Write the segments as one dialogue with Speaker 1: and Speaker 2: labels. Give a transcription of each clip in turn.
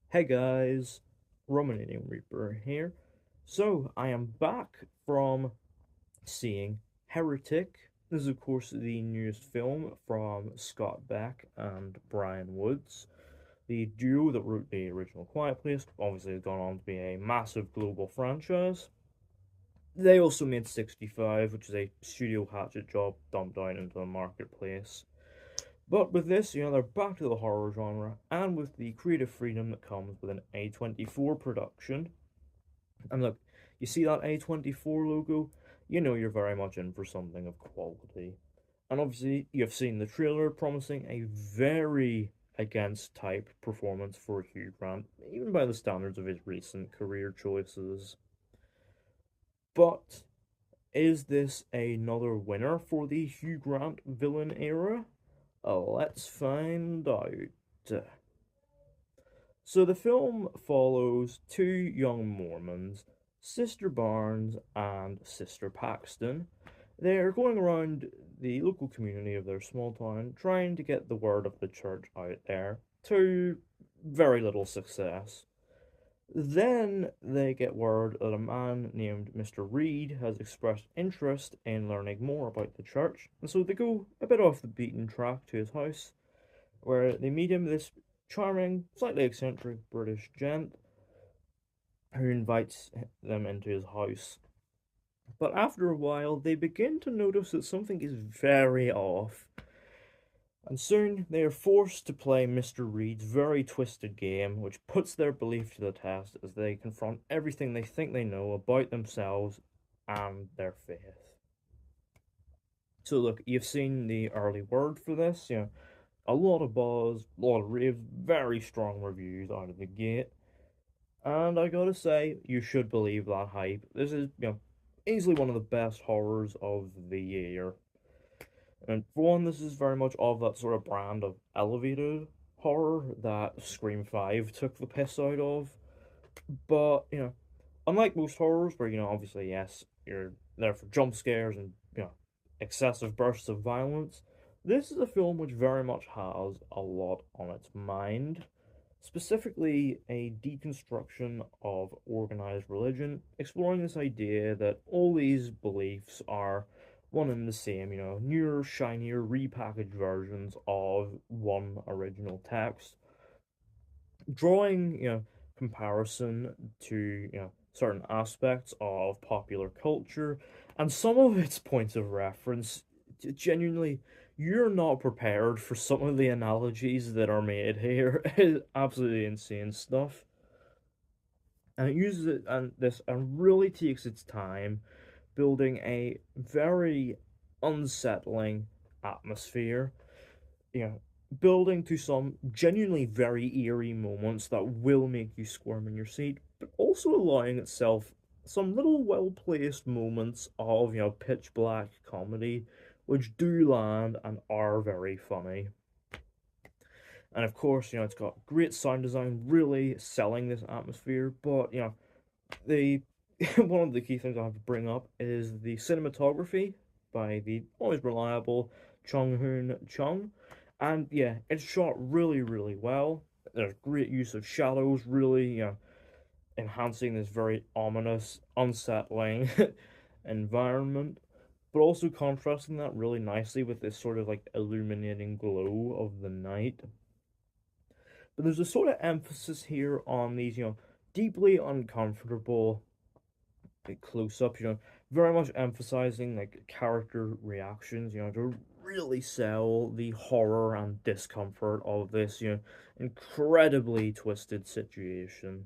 Speaker 1: Hey guys, Rominating Reaper here. So, I am back from seeing Heretic. This is, of course, the newest film from Scott Beck and Brian Woods. The duo that wrote the original Quiet Place obviously has gone on to be a massive global franchise. They also made 65, which is a studio hatchet job dumped down into the marketplace. But with this, they're back to the horror genre, and with the creative freedom that comes with an A24 production. And look, you see that A24 logo, you know you're very much in for something of quality. And obviously, you've seen the trailer promising a very against type performance for Hugh Grant, even by the standards of his recent career choices. But is this another winner for the Hugh Grant villain era? Let's find out. So the film follows two young Mormons, Sister Barnes and Sister Paxton. They're going around the local community of their small town trying to get the word of the church out there, to very little success. Then they get word that a man named Mr. Reed has expressed interest in learning more about the church, and so they go a bit off the beaten track to his house, where they meet him, this charming, slightly eccentric British gent who invites them into his house. But after a while, they begin to notice that something is very off, and soon they are forced to play Mr. Reed's very twisted game, which puts their belief to the test as they confront everything they think they know about themselves and their faith. So, look, you've seen the early word for this, a lot of buzz, a lot of raves, very strong reviews out of the gate. And I gotta say, you should believe that hype. This is, easily one of the best horrors of the year. And for one, this is very much of that sort of brand of elevated horror that Scream 5 took the piss out of. But, unlike most horrors, where, obviously, yes, you're there for jump scares and, excessive bursts of violence, this is a film which very much has a lot on its mind. Specifically, a deconstruction of organized religion, exploring this idea that all these beliefs are one and the same, newer, shinier, repackaged versions of one original text. Drawing, comparison to, certain aspects of popular culture and some of its points of reference, genuinely, you're not prepared for some of the analogies that are made here. It's absolutely insane stuff. And it uses it and really takes its time building a very unsettling atmosphere, you know, building to some genuinely very eerie moments that will make you squirm in your seat, but also allowing itself some little well placed moments of, pitch black comedy, which do land and are very funny. And of course, it's got great sound design, really selling this atmosphere. But, the one of the key things I have to bring up is the cinematography by the always reliable Chung Hoon Chung. And yeah, it's shot really, really well. There's great use of shadows, really, enhancing this very ominous, unsettling environment, but also contrasting that really nicely with this sort of like illuminating glow of the night. But there's a sort of emphasis here on these, deeply uncomfortable close ups, very much emphasizing like character reactions, to really sell the horror and discomfort of this, incredibly twisted situation.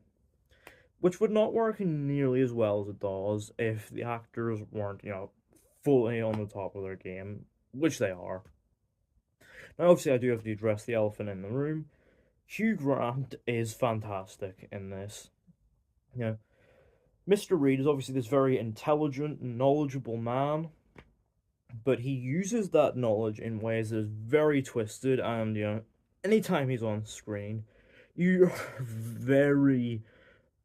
Speaker 1: Which would not work nearly as well as it does if the actors weren't, fully on the top of their game, which they are. Now, obviously, I do have to address the elephant in the room. Hugh Grant is fantastic in this. Mr. Reed is obviously this very intelligent, knowledgeable man, but he uses that knowledge in ways that is very twisted, and, anytime he's on screen, you're very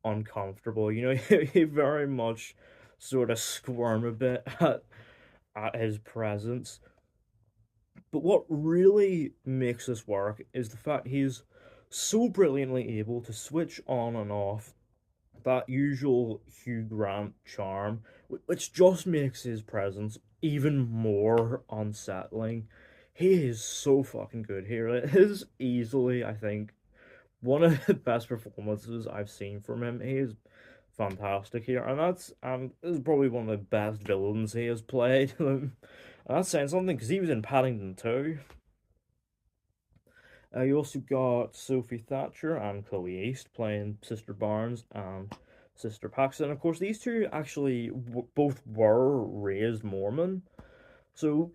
Speaker 1: uncomfortable. He very much sort of squirm a bit at his presence. But what really makes this work is the fact he's so brilliantly able to switch on and off that usual Hugh Grant charm, which just makes his presence even more unsettling. He is so fucking good here. It is easily, I think, one of the best performances I've seen from him. He is fantastic here, and this is probably one of the best villains he has played. And that's saying something because he was in Paddington too. You also got Sophie Thatcher and Chloe East playing Sister Barnes and Sister Paxton. Of course, these two actually both were raised Mormon, so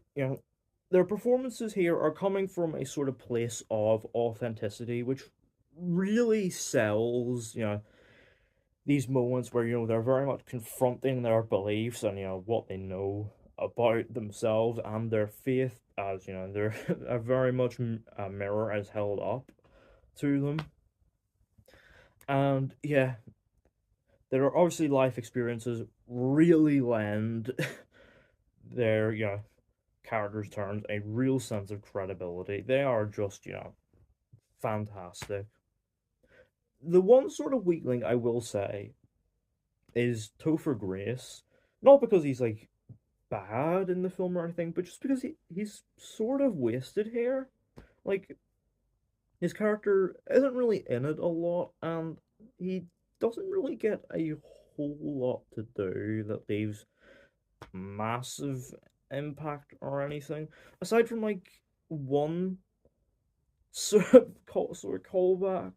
Speaker 1: their performances here are coming from a sort of place of authenticity, which really sells these moments where they're very much confronting their beliefs and what they know about themselves and their faith, as they're a very much a mirror is held up to them. And yeah, there are obviously life experiences really lend their characters turns a real sense of credibility. They are just fantastic. The one sort of weakling I will say is Topher Grace. Not because he's like bad in the film or anything, but just because he's sort of wasted here. Like his character isn't really in it a lot, and he doesn't really get a whole lot to do that leaves massive impact or anything. Aside from like one sort of callback.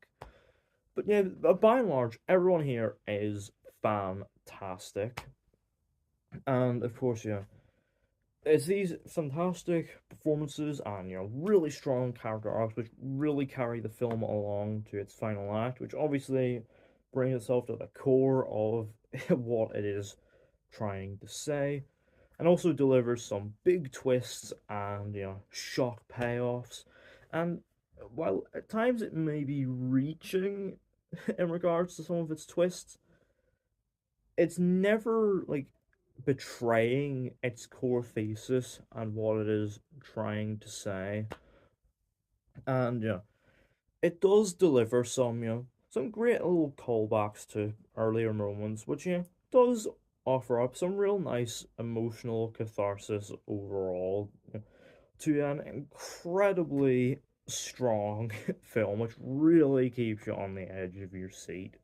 Speaker 1: But yeah, by and large, everyone here is fantastic. And of course, it's these fantastic performances and really strong character arcs which really carry the film along to its final act, which obviously brings itself to the core of what it is trying to say, and also delivers some big twists and shock payoffs. And while at times it may be reaching in regards to some of its twists, it's never like betraying its core thesis and what it is trying to say. And it does deliver some great little callbacks to earlier moments, which does offer up some real nice emotional catharsis overall to an incredibly strong film, which really keeps you on the edge of your seat.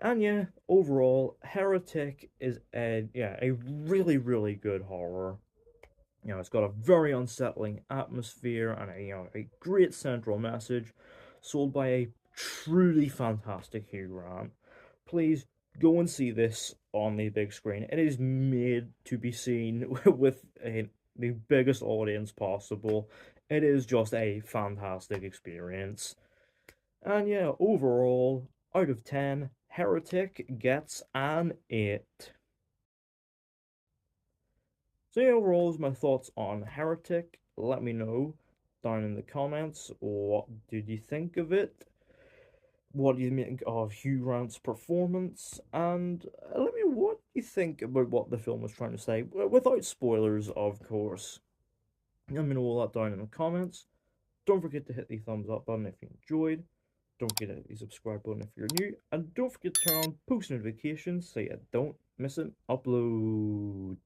Speaker 1: And yeah, overall, Heretic is a really really good horror. It's got a very unsettling atmosphere and a great central message, sold by a truly fantastic Hugh Grant. Please go and see this on the big screen. It is made to be seen with the biggest audience possible. It is just a fantastic experience. And yeah, overall, out of 10, Heretic gets an 8. So yeah, overall is my thoughts on Heretic. Let me know down in the comments. What did you think of it? What do you think of Hugh Grant's performance? And let me know what you think about what the film was trying to say, without spoilers, of course. Let me know all that down in the comments. Don't forget to hit the thumbs up button if you enjoyed. Don't forget to hit the subscribe button if you're new. And don't forget to turn on post notifications so you don't miss an upload.